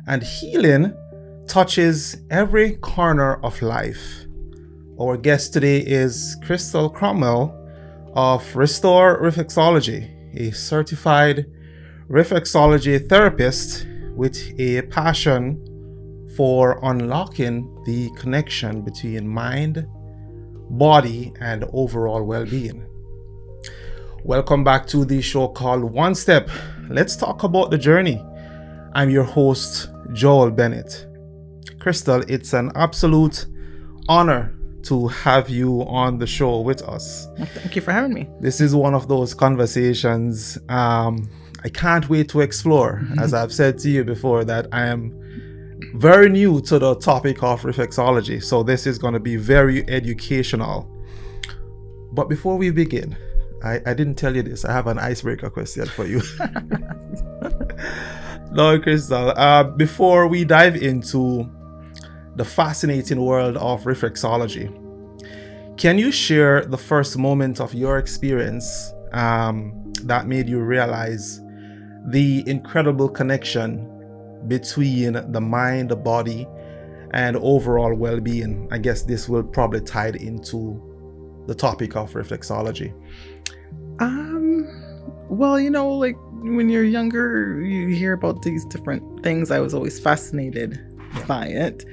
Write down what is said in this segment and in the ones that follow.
and healing touches every corner of life. Our guest today is Chrystal Cromwell of Restore Reflexology, a certified reflexology therapist with a passion for unlocking the connection between mind, body, and overall well-being. Welcome back to the show called One Step. Let's talk about the journey. I'm your host, Joel Bennett. Chrystal, it's an absolute honor to have you on the show with us. Thank you for having me. This is one of those conversations I can't wait to explore. As I've said to you before, that I am very new to the topic of reflexology, so this is going to be very educational. But before we begin, I didn't tell you this. I have an icebreaker question for you. No, Chrystal, before we dive into the fascinating world of reflexology, can you share the first moment of your experience that made you realize the incredible connection between the mind, the body, and overall well-being? I guess this will probably tie it into the topic of reflexology. Well, you know, like when you're younger, you hear about these different things. I was always fascinated by it.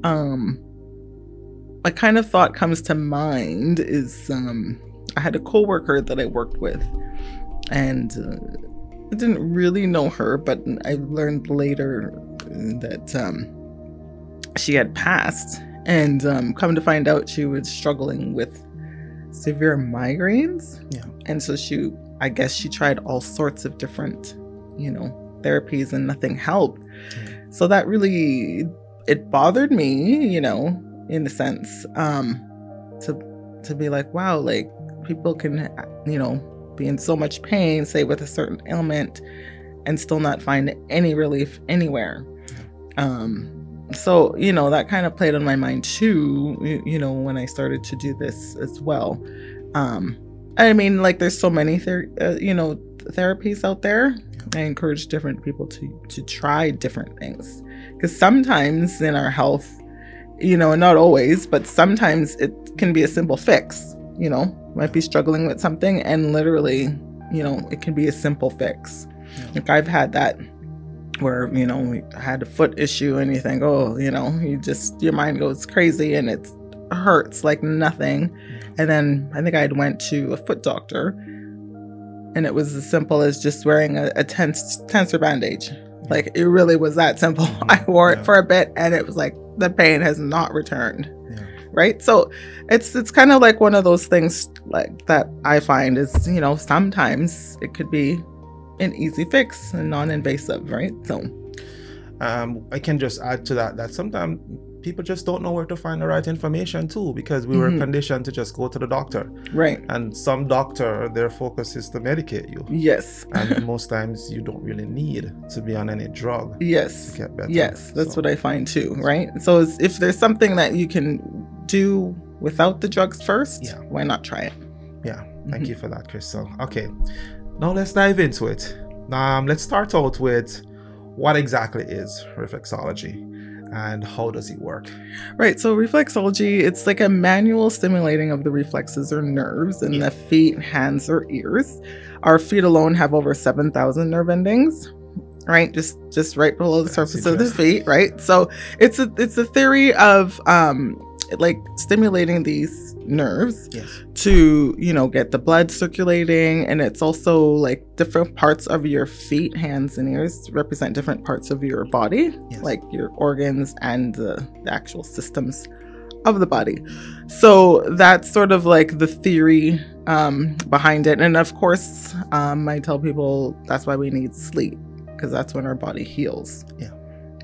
A kind of thought comes to mind is I had a coworker that I worked with, and I didn't really know her, but I learned later that she had passed, and come to find out she was struggling with severe migraines. And so I guess she tried all sorts of different, therapies, and nothing helped. So that really, it bothered me, in a sense, to be like, wow, like people can, be in so much pain, say with a certain ailment, and still not find any relief anywhere. So, that kind of played on my mind too, when I started to do this as well. I mean, like there's so many, therapies out there. I encourage different people to try different things, because sometimes in our health, and not always, but sometimes it can be a simple fix. Might be struggling with something, and literally, it can be a simple fix. Like I've had that where, we had a foot issue, and you think, oh, your mind goes crazy and it hurts like nothing. And then I think I went to a foot doctor, and it was as simple as just wearing a tensor bandage. Like it really was that simple. I wore it for a bit, and it was like the pain has not returned. Right. So it's kind of like one of those things like that I find is, sometimes it could be an easy fix and non-invasive. Right. So I can just add to that sometimes people just don't know where to find the right information too, because we were conditioned to just go to the doctor. Right. And some doctor, their focus is to medicate you. Yes. And most times you don't really need to be on any drug. Yes. To get better. Yes. That's what I find too. Right. So if there's something that you can do without the drugs first, why not try it? Yeah. Thank you for that, Chrystal. Okay. Now let's dive into it. Let's start out with what exactly is reflexology and how does it work? Right. So reflexology, it's like a manual stimulating of the reflexes or nerves in the feet, hands, or ears. Our feet alone have over 7,000 nerve endings. Right, just right below the surface of the feet. Right. So it's a theory of like stimulating these nerves to get the blood circulating, and it's also like different parts of your feet, hands, and ears represent different parts of your body, like your organs and the actual systems of the body. So that's sort of like the theory behind it. And of course, I tell people that's why we need sleep, because that's when our body heals.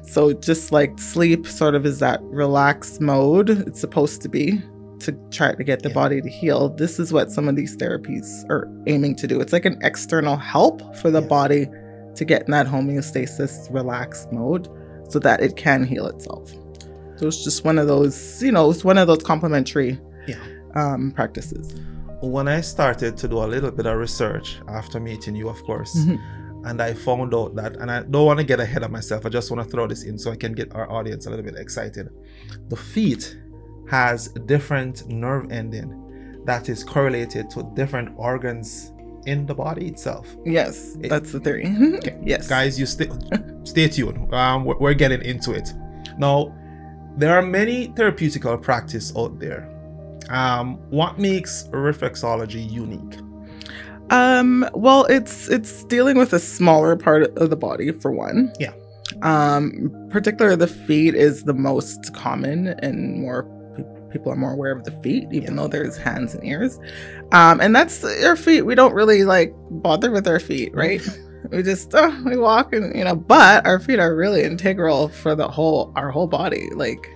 So just like sleep sort of is that relaxed mode it's supposed to be to try to get the body to heal. This is what some of these therapies are aiming to do. It's like an external help for the body to get in that homeostasis, relaxed mode so that it can heal itself. So it's just one of those, it's one of those complementary practices. When I started to do a little bit of research after meeting you, of course, And I found out that, and I don't want to get ahead of myself, I just want to throw this in so I can get our audience a little bit excited. The feet has different nerve ending that is correlated to different organs in the body itself. Yes, that's the theory. Yes. Guys, you stay tuned. We're getting into it. Now, there are many therapeutical practices out there. What makes reflexology unique? Well, it's dealing with a smaller part of the body, for one. Yeah. Particularly the feet is the most common, and more people are more aware of the feet, even though there's hands and ears. And that's our feet. We don't really like bother with our feet, right? We just we walk and but our feet are really integral for our whole body. Like,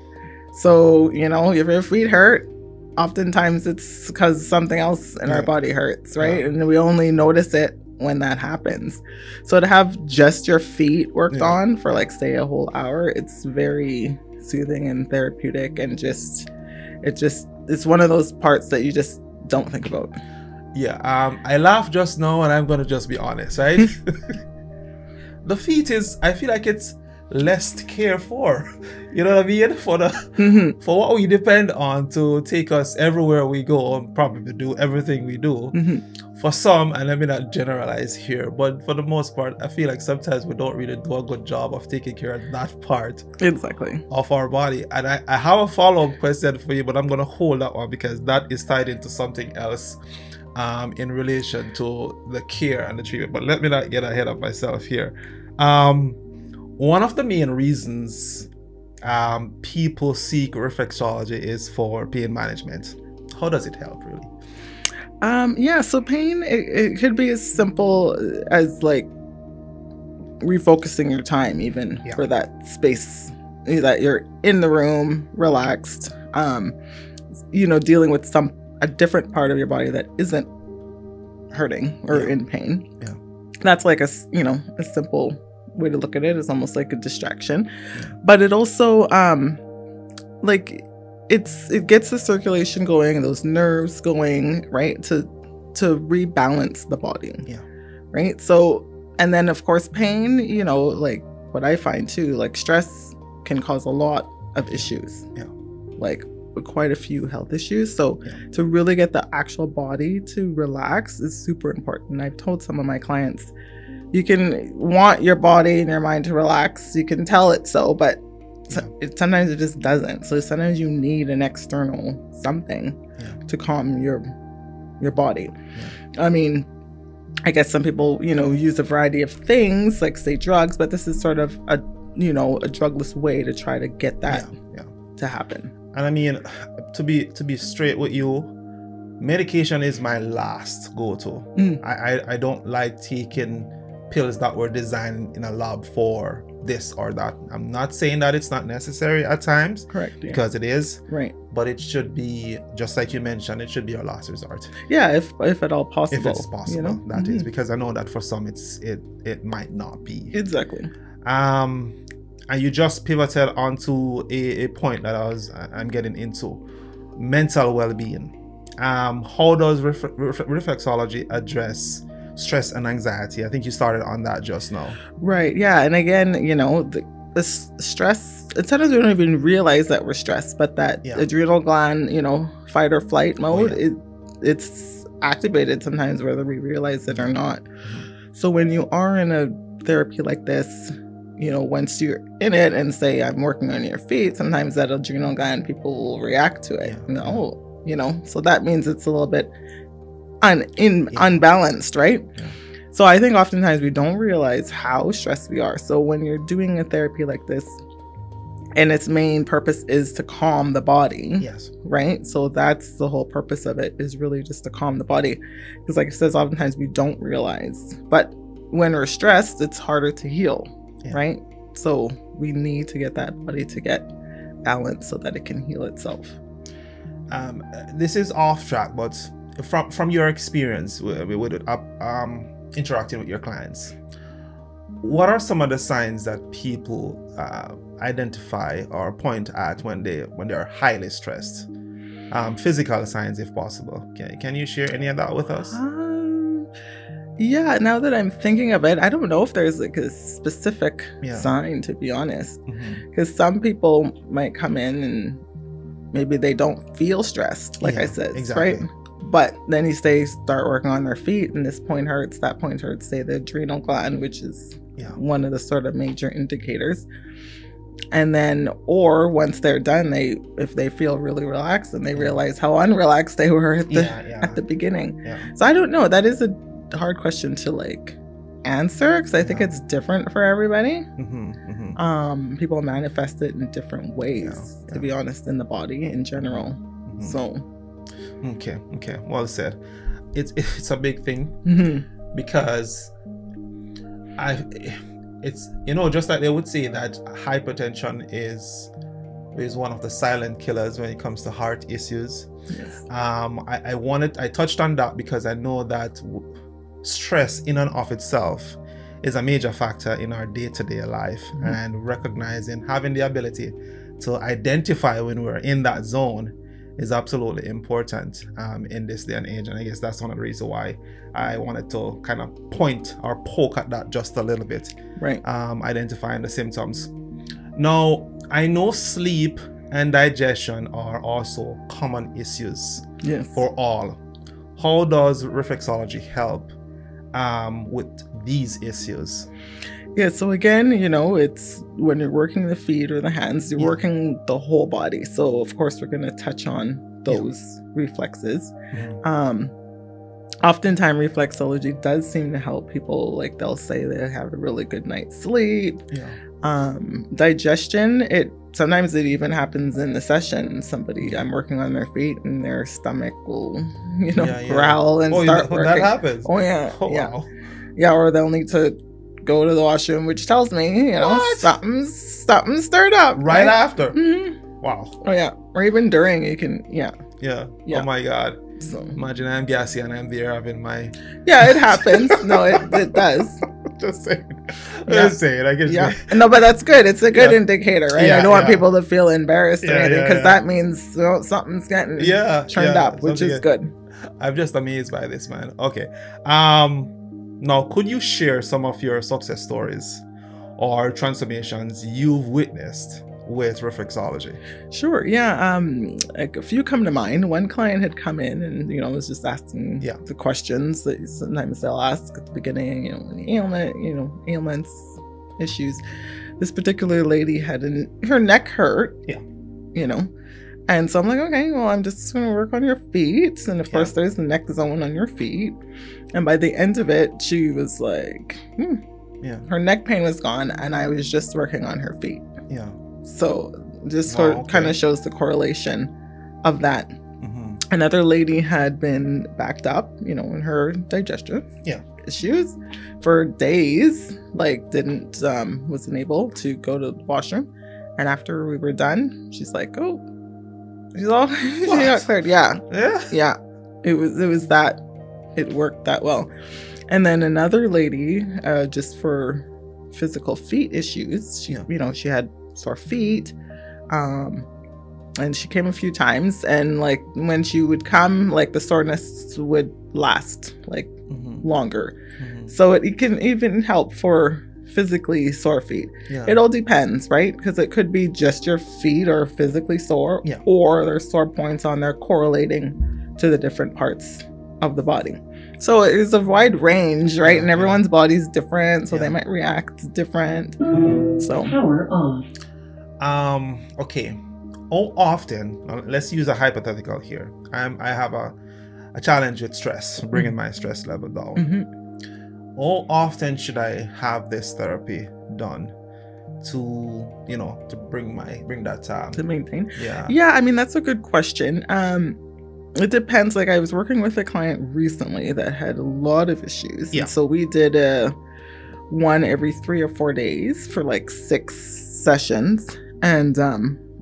so if your feet hurt, oftentimes it's because something else in our body hurts, right? And we only notice it when that happens. So to have just your feet worked on for like say a whole hour, it's very soothing and therapeutic, and it's one of those parts that you just don't think about. I laughed just now, and I'm gonna just be honest, right? The feet I feel like it's less cared for, you know what I mean, for what we depend on to take us everywhere we go and probably do everything we do. For some, and let me not generalize here, but for the most part, I feel like sometimes we don't really do a good job of taking care of that part of our body. And I have a follow-up question for you, but I'm going to hold that one because that is tied into something else in relation to the care and the treatment. But let me not get ahead of myself here. One of the main reasons people seek reflexology is for pain management. How does it help, really? So pain, it could be as simple as like refocusing your time, even for that space that you're in the room, relaxed, dealing with a different part of your body that isn't hurting or in pain. That's like a simple way to look at it. Is almost like a distraction, but it also it gets the circulation going and those nerves going, right, to rebalance the body, right? So, and then of course pain, like what I find too, like stress can cause a lot of issues, like quite a few health issues. So to really get the actual body to relax is super important. I've told some of my clients, you can want your body and your mind to relax, you can tell it so, but sometimes it just doesn't. So sometimes you need an external something to calm your body. I mean, I guess some people, use a variety of things, like say drugs, but this is sort of a drugless way to try to get that to happen. And I mean, to be straight with you, medication is my last go-to. I don't like taking pills that were designed in a lab for this or that. I'm not saying that it's not necessary at times. Correct. Because it is. Right. But it should be, just like you mentioned, it should be our last resort. Yeah, if at all possible. If it's possible, that is. Because I know that for some it might not be. Exactly. And you just pivoted onto a point that I'm getting into. Mental well-being. How does reflexology address stress and anxiety? I think you started on that just now. Right. Yeah. And again, the stress, sometimes we don't even realize that we're stressed, but that adrenal gland, fight or flight mode, it's activated sometimes whether we realize it or not. So when you are in a therapy like this, once you're in it and say, I'm working on your feet, sometimes that adrenal gland, people will react to it. So that means it's a little bit unbalanced, right? So I think oftentimes we don't realize how stressed we are. So when you're doing a therapy like this and its main purpose is to calm the body, right? So that's the whole purpose of it, is really just to calm the body, because like it says, oftentimes we don't realize, but when we're stressed, it's harder to heal, right? So we need to get that body to get balanced so that it can heal itself. This is off track, but from your experience with interacting with your clients, what are some of the signs that people identify or point at when they're highly stressed? Physical signs, if possible. Can you share any of that with us? Yeah, now that I'm thinking of it, I don't know if there's like a specific sign, to be honest. Because some people might come in and maybe they don't feel stressed, like I said, right? But then start working on their feet, and this point hurts, that point hurts, say the adrenal gland, which is one of the sort of major indicators. And then, or once they're done, if they feel really relaxed and they realize how unrelaxed they were at the beginning. So I don't know. That is a hard question to like answer, because I think it's different for everybody. People manifest it in different ways, to be honest, in the body in general. So okay, well said. It's a big thing, because it's, just like they would say that hypertension is one of the silent killers when it comes to heart issues. I touched on that because I know that stress in and of itself is a major factor in our day-to-day life, and having the ability to identify when we're in that zone is absolutely important in this day and age. And I guess that's one of the reasons why I wanted to kind of point or poke at that just a little bit, identifying the symptoms. Now, I know sleep and digestion are also common issues for all. How does reflexology help with these issues? Yeah, so again, it's when you're working the feet or the hands, you're working the whole body. So of course we're going to touch on those reflexes. Oftentimes reflexology does seem to help people. Like they'll say they have a really good night's sleep. Digestion, sometimes it even happens in the session. I'm working on their feet and their stomach will, growl and start working. That happens. Wow. Yeah, or they'll need to go to the washroom, which tells me, something's stirred up. Right after. Wow. Oh yeah. Or even during, you can, Oh my God. So imagine I'm gassy and I'm there having my... Yeah, it happens. No, it does. Just saying. Just saying. I guess. No, but that's good. It's a good indicator, right? I don't want people to feel embarrassed or anything, because that means something's getting turned up, which is good. I'm just amazed by this, man. Okay. Now, could you share some of your success stories or transformations you've witnessed with reflexology? Sure. Yeah. Like a few come to mind. One client had come in and, was just asking the questions that sometimes they'll ask at the beginning, any ailments, issues. This particular lady had her neck hurt, and so I'm like, okay, well, I'm just going to work on your feet. And of course, there's the neck zone on your feet. And by the end of it, she was like, her neck pain was gone. And I was just working on her feet. So this sort of kind of shows the correlation of that. Another lady had been backed up, in her digestion issues for days, like wasn't able to go to the washroom. And after we were done, she's like, oh, she got cleared. Yeah. It was that, it worked that well. And then another lady, just for physical feet issues, she had sore feet, and she came a few times, and like when she would come, like the soreness would last like longer. So it can even help for physically sore feet. It all depends, right? Because it could be just your feet are physically sore, or there's sore points on there correlating to the different parts of the body. So it's a wide range, right? And everyone's body's different, so they might react different. So power on. Okay. How often? Let's use a hypothetical here. I have a challenge with stress, bringing my stress level down. How often should I have this therapy done to bring that to maintain? Yeah. I mean, that's a good question. It depends. Like I was working with a client recently that had a lot of issues. And so we did one every 3 or 4 days for like 6 sessions, and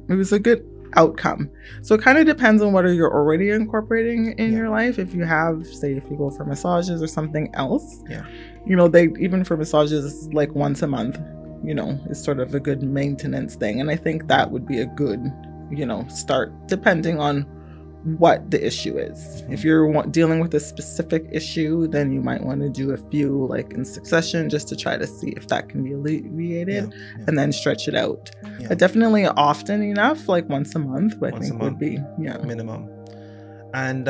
it was a good outcome. So it kind of depends on what you're already incorporating in your life. If you have, say, if you go for massages or something else, they even for massages like once a month, is sort of a good maintenance thing. And I think that would be a good, start, depending on what the issue is. If you're dealing with a specific issue, then you might want to do a few like in succession just to try to see if that can be alleviated and then stretch it out. But definitely often enough, like once a month, I think would be minimum. And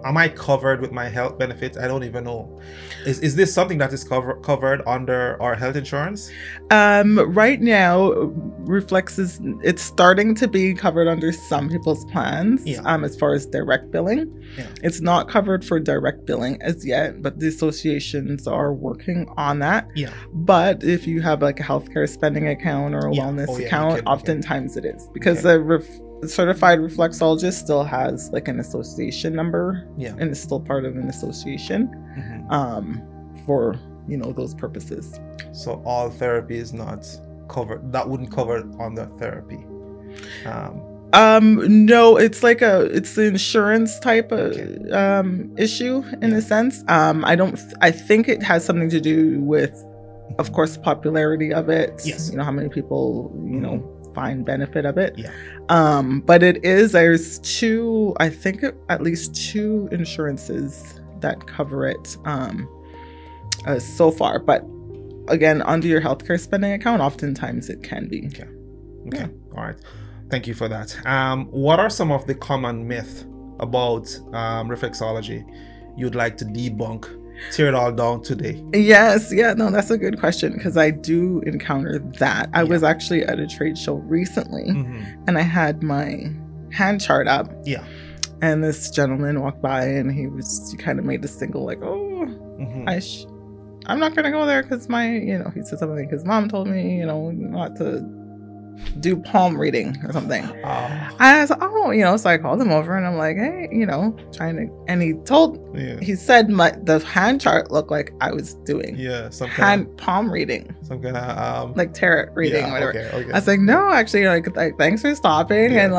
am I covered with my health benefits? I don't even know. Is this something that is covered under our health insurance? Right now, it's starting to be covered under some people's plans. As far as direct billing, it's not covered for direct billing as yet, but the associations are working on that. But if you have like a healthcare spending account or a wellness account, oftentimes it is, because the certified reflexologist still has like an association number and is still part of an association for those purposes. So all therapy is not covered, that wouldn't cover under therapy? No, it's like it's the insurance type of issue in a sense. I think it has something to do with, of course, the popularity of it. How many people find benefit of it. But there's at least two insurances that cover it so far. But again, under your healthcare spending account, oftentimes it can be. Okay. All right. Thank you for that. What are some of the common myths about reflexology you'd like to debunk? Tear it all down today. Yes. No, that's a good question, because I do encounter that. I was actually at a trade show recently and I had my hand chart up. And this gentleman walked by and he kind of made this single like, I'm not going to go there because he said something like his mom told me, not to do palm reading or something. I was like, so I called him over and I'm like, hey, and he said the hand chart looked like I was doing palm reading, some kind of like tarot reading, whatever. I was like, no, actually, like thanks for stopping, and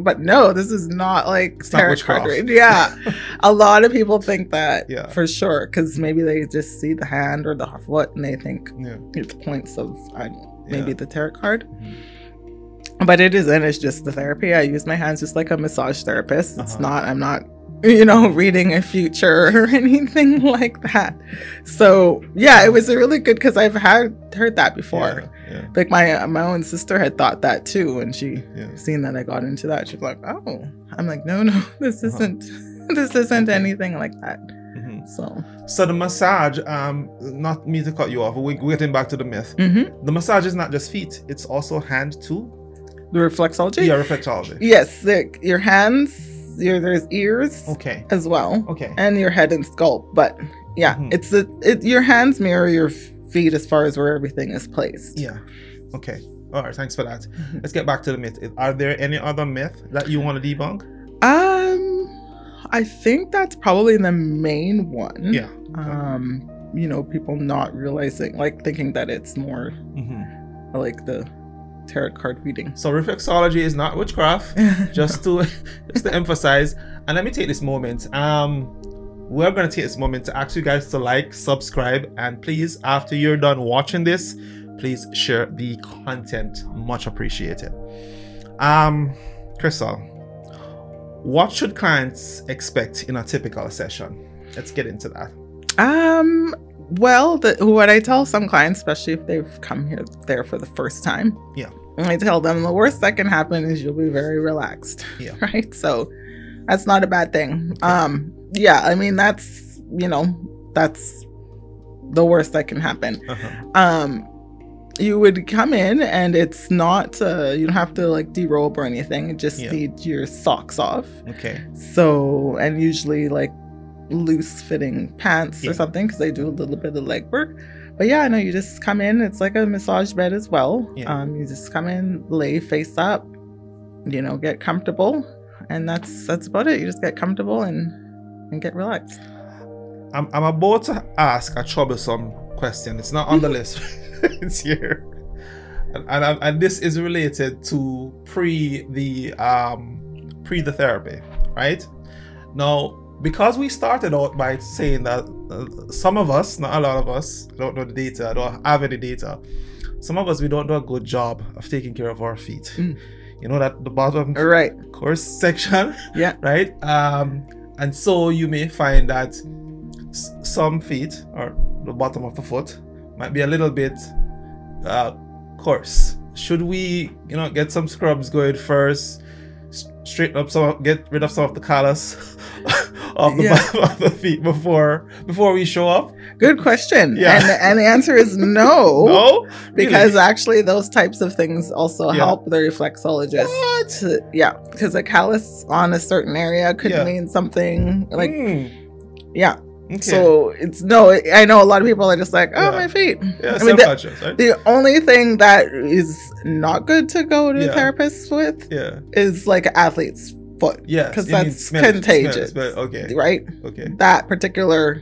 but no, this is not like tarot card reading. A lot of people think that for sure, because maybe they just see the hand or the foot and they think it's points of maybe the tarot card. But it isn't. It's just the therapy. I use my hands just like a massage therapist. It's not, I'm not, reading a future or anything like that. So it was really good, because I've heard that before. Like my own sister had thought that too, and she seen that I got into that. She's like, oh, I'm like, no, this isn't anything like that. So the massage, not me to cut you off, we're getting back to the myth. The massage is not just feet, it's also hand too. The reflexology? Yeah, reflexology. Yes, your hands, there's ears as well. And your head and scalp. But it's your hands mirror your feet as far as where everything is placed. Okay. All right, thanks for that. Let's get back to the myth. Are there any other myth that you want to debunk? I think that's probably the main one. People not realizing, like thinking that it's more like the tarot card reading. So reflexology is not witchcraft, just to emphasize. And let me take this moment. We're going to take this moment to ask you guys to like, subscribe, and please, after you're done watching this, please share the content. Much appreciated. Chrystal, what should clients expect in a typical session? Let's get into that. Well, what I tell some clients, especially if they've come there for the first time, I tell them the worst that can happen is you'll be very relaxed. Right? So that's not a bad thing. I mean, that's the worst that can happen. You would come in and it's not, you don't have to like derobe or anything. You just need your socks off. So, and usually like loose fitting pants or something, because they do a little bit of leg work. But you just come in. It's like a massage bed as well. You just come in, lay face up, get comfortable, and that's about it. You just get comfortable and get relaxed. I'm about to ask a troublesome question. It's not on the list. It's here, and this is related to pre the therapy, right? Now, because we started out by saying that some of us, not a lot of us, don't know the data, don't have any data. Some of us, we don't do a good job of taking care of our feet. that the bottom course section. Yeah. Right. And so you may find that some feet, or the bottom of the foot, might be a little bit coarse. Should we, get some scrubs going first, straighten up get rid of some of the callus of the bottom of the feet before we show up? Good question. Yeah. And the answer is no. No? Because actually those types of things also help the reflexologist. What? Because a callus on a certain area could mean something like, Okay. So it's no, I know a lot of people are just like, my feet. Yeah, self-conscious, right? The only thing that is not good to go to a therapist with is like an athlete's foot. Yeah. Because that's contagious. Okay. Right? Okay. That particular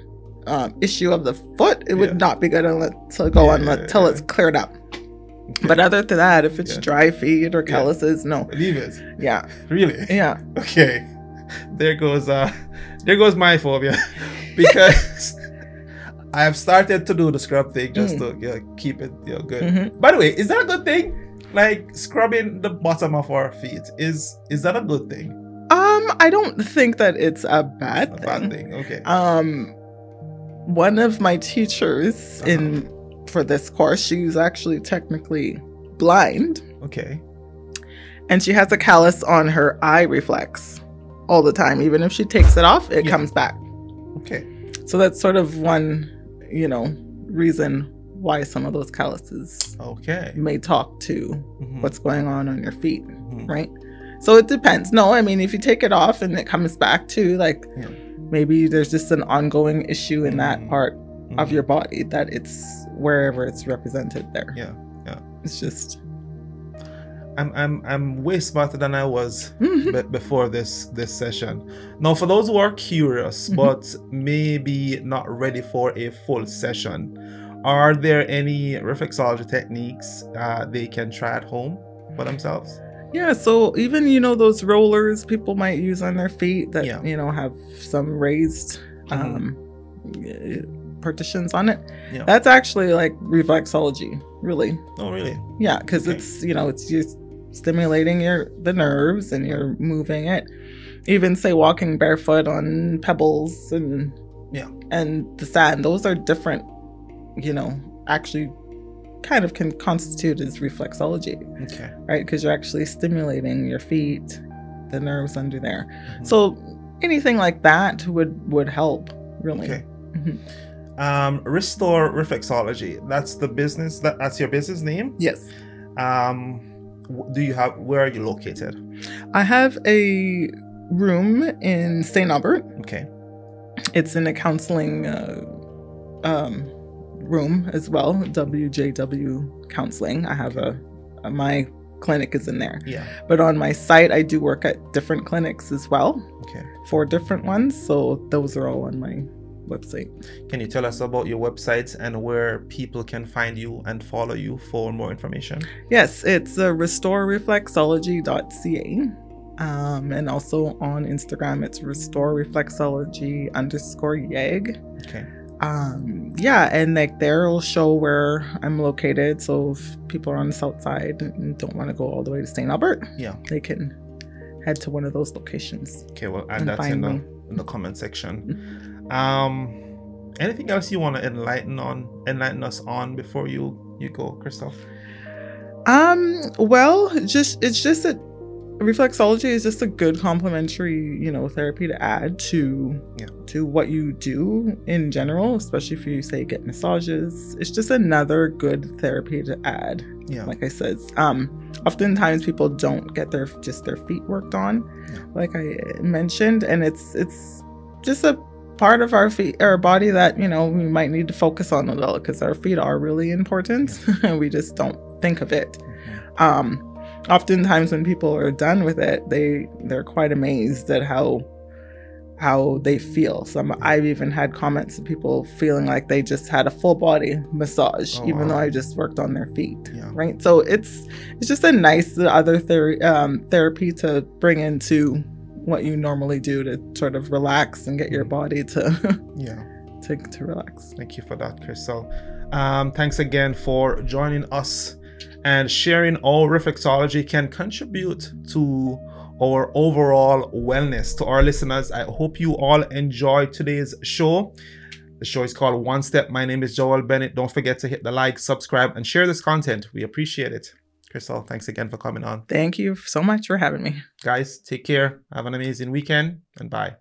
issue of the foot, it would not be good to go on until it's cleared up. Okay. But other than that, if it's dry feet or calluses, no. Leave it. Yeah. Really? Yeah. Okay. There goes my phobia. Because I have started to do the scrub thing just to keep it good. Mm-hmm. By the way, is that a good thing? Like scrubbing the bottom of our feet, is that a good thing? I don't think that it's a bad thing. Okay. One of my teachers for this course, she's actually technically blind. Okay. And she has a callus on her eye reflex all the time. Even if she takes it off, it comes back. Okay. So that's sort of one, reason why some of those calluses may talk to what's going on your feet, right? So it depends. No, I mean, if you take it off and it comes back to maybe there's just an ongoing issue in that part of your body that it's wherever it's represented there. Yeah. It's just... I'm way smarter than I was before this session. Now, for those who are curious but maybe not ready for a full session, are there any reflexology techniques they can try at home for themselves? Yeah, so even those rollers people might use on their feet that have some raised partitions on it. Yeah. That's actually like reflexology, really. Oh, really? Yeah, because it's it's just stimulating the nerves and you're moving it. Even say walking barefoot on pebbles and the sand, those are different, actually kind of can constitute as reflexology. Okay. Right? Because you're actually stimulating your feet, the nerves under there. So anything like that would help, really. Okay. Restore Reflexology, that's the business, that's your business name? Yes. Where are you located? I have a room in St. Albert. Okay. It's in a counseling room as well, WJW Counseling. I have my clinic is in there. Yeah. But on my site, I do work at different clinics as well. Okay. 4 different ones. So those are all on my website. Can you tell us about your website and where people can find you and follow you for more information? Yes, it's restorereflexology.ca. And also on Instagram, it's restorereflexology_YEG. Okay. And there it'll show where I'm located. So if people are on the south side and don't want to go all the way to St. Albert, they can head to one of those locations. Okay, well, and that's in the comment section. Anything else you want to enlighten us on before you go, Chrystal? Well, it's just that reflexology is just a good complementary, therapy to add to what you do in general, especially if you say get massages. It's just another good therapy to add. Yeah. Like I said, oftentimes people don't get their feet worked on, like I mentioned, and it's just a part of our body that we might need to focus on a little, because our feet are really important and we just don't think of it. Oftentimes when people are done with it, they're quite amazed at how they feel. I've even had comments of people feeling like they just had a full body massage, even though I just worked on their feet. Right? So it's just a nice other therapy to bring into what you normally do to sort of relax and get your body to relax. Thank you for that, Chrystal. Thanks again for joining us and sharing how reflexology can contribute to our overall wellness. To our listeners, I hope you all enjoyed today's show. The show is called One Step. My name is Joel Bennett. Don't forget to hit the like, subscribe, and share this content. We appreciate it. Chrystal, thanks again for coming on. Thank you so much for having me. Guys, take care. Have an amazing weekend, and bye.